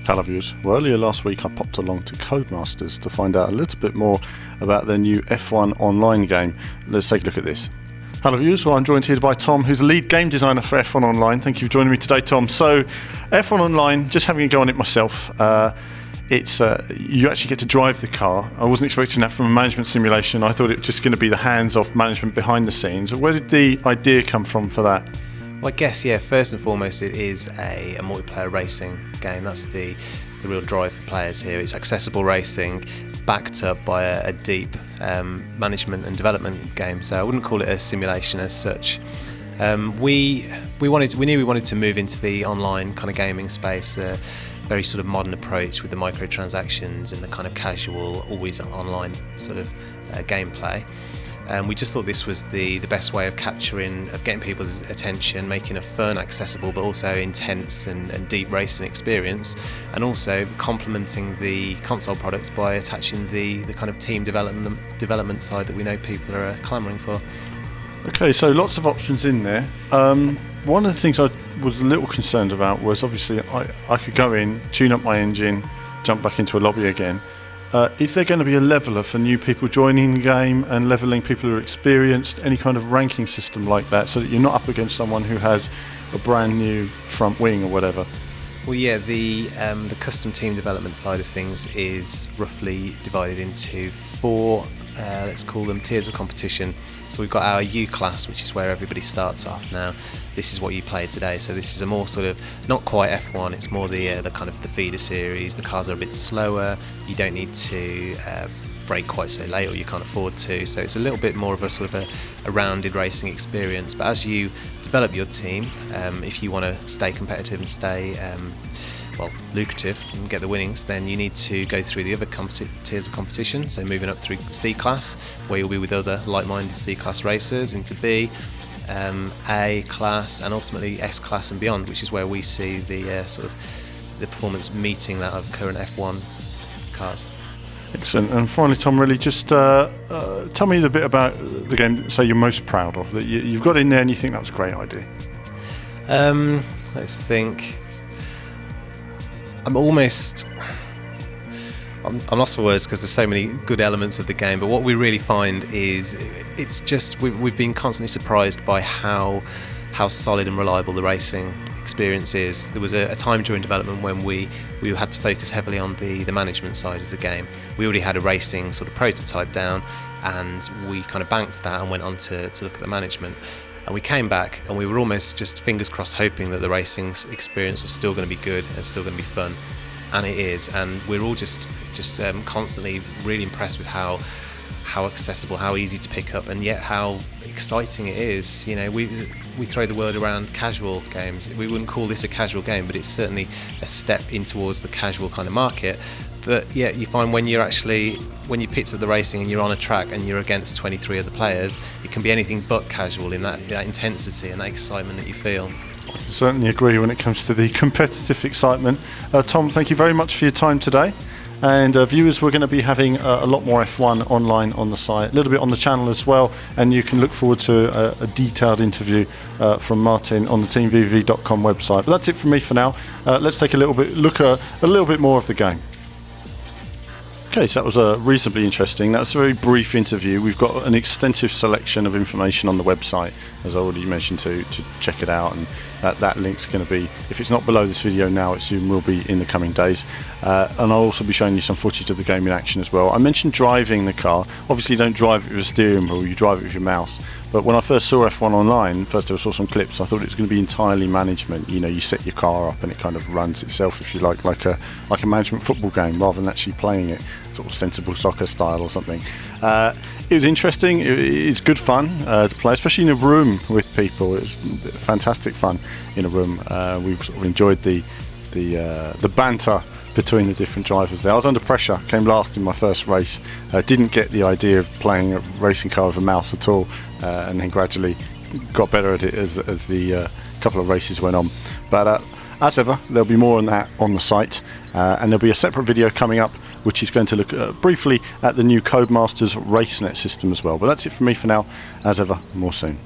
Hello viewers. Well, earlier last week I popped along to Codemasters to find out a little bit more about their new F1 online game. Let's take a look at this. Hello viewers, well, I'm joined here by Tom, who's the lead game designer for F1 Online. Thank you for joining me today, Tom. So, F1 Online, just having a go on it myself, you actually get to drive the car. I wasn't expecting that from a management simulation. I thought it was just going to be the hands-off management behind the scenes. Where did the idea come from for that? Well, I guess, first and foremost, it is a multiplayer racing game. That's the real drive for players here. It's accessible racing backed up by a deep management and development game. So I wouldn't call it a simulation as such. We knew we wanted to move into the online kind of gaming space, very sort of modern approach with the microtransactions and the kind of casual, always online sort of gameplay. We just thought this was the best way of getting people's attention, making a fun, accessible, but also intense and deep racing experience, and also complementing the console products by attaching the kind of team development side that we know people are clamouring for. Okay, so lots of options in there. One of the things I was a little concerned about was obviously I could go in, tune up my engine, jump back into a lobby again. Is there going to be a leveler for new people joining the game and levelling people who are experienced, any kind of ranking system like that, so that you're not up against someone who has a brand new front wing or whatever? Well, the custom team development side of things is roughly divided into four, let's call them tiers of competition. So we've got our U class, which is where everybody starts off now. This is what you played today. So this is a more sort of, not quite F1, it's more the kind of the feeder series. The cars are a bit slower. You don't need to brake quite so late, or you can't afford to. So it's a little bit more of a sort of a rounded racing experience. But as you develop your team, if you want to stay competitive and stay lucrative and get the winnings, then you need to go through the other tiers of competition. So moving up through C class, where you'll be with other like-minded C class racers, into B, A class, and ultimately S class and beyond, which is where we see the sort of the performance meeting that of current F1 cars. Excellent. And finally, Tom, really just tell me a bit about the game, say you're most proud of, that you've got in there and you think that was a great idea. Let's think. I'm lost for words because there's so many good elements of the game, but what we really find is it's just we've been constantly surprised by how solid and reliable the racing experience is. There was a time during development when we had to focus heavily on the management side of the game. We already had a racing sort of prototype down, and we kind of banked that and went on to look at the management. And we came back and we were almost just fingers crossed hoping that the racing experience was still going to be good and still going to be fun. And it is. And we're all just constantly really impressed with how accessible, how easy to pick up, and yet how exciting it is. You know, we throw the word around casual games. We wouldn't call this a casual game, but it's certainly a step in towards the casual kind of market. But yeah, you find when you picked up the racing and you're on a track and you're against 23 other players, it can be anything but casual in that intensity and that excitement that you feel. I certainly agree when it comes to the competitive excitement. Tom, thank you very much for your time today. And viewers, we're going to be having a lot more F1 online on the site, a little bit on the channel as well, and you can look forward to a detailed interview from Martin on the teamvv.com website. But that's it from me for now. Let's take a little bit more of the game. Okay, so that was reasonably interesting. That was a very brief interview. We've got an extensive selection of information on the website, as I already mentioned, to check it out, and that link's going to be, if it's not below this video now, it soon will be in the coming days. And I'll also be showing you some footage of the game in action as well. I mentioned driving the car. Obviously you don't drive it with a steering wheel, you drive it with your mouse. But when I first saw F1 online, first I saw some clips, I thought it was going to be entirely management. You know, you set your car up and it kind of runs itself, if you like a management football game, rather than actually playing it sort of sensible soccer style or something. It was interesting. It's good fun to play, especially in a room with people. It was fantastic fun in a room. We've sort of enjoyed the banter between the different drivers there. I was under pressure, came last in my first race, didn't get the idea of playing a racing car with a mouse at all, and then gradually got better at it as the couple of races went on. But as ever, there'll be more on that on the site, and there'll be a separate video coming up which is going to look briefly at the new Codemasters RaceNet system as well. But that's it from me for now. As ever, more soon.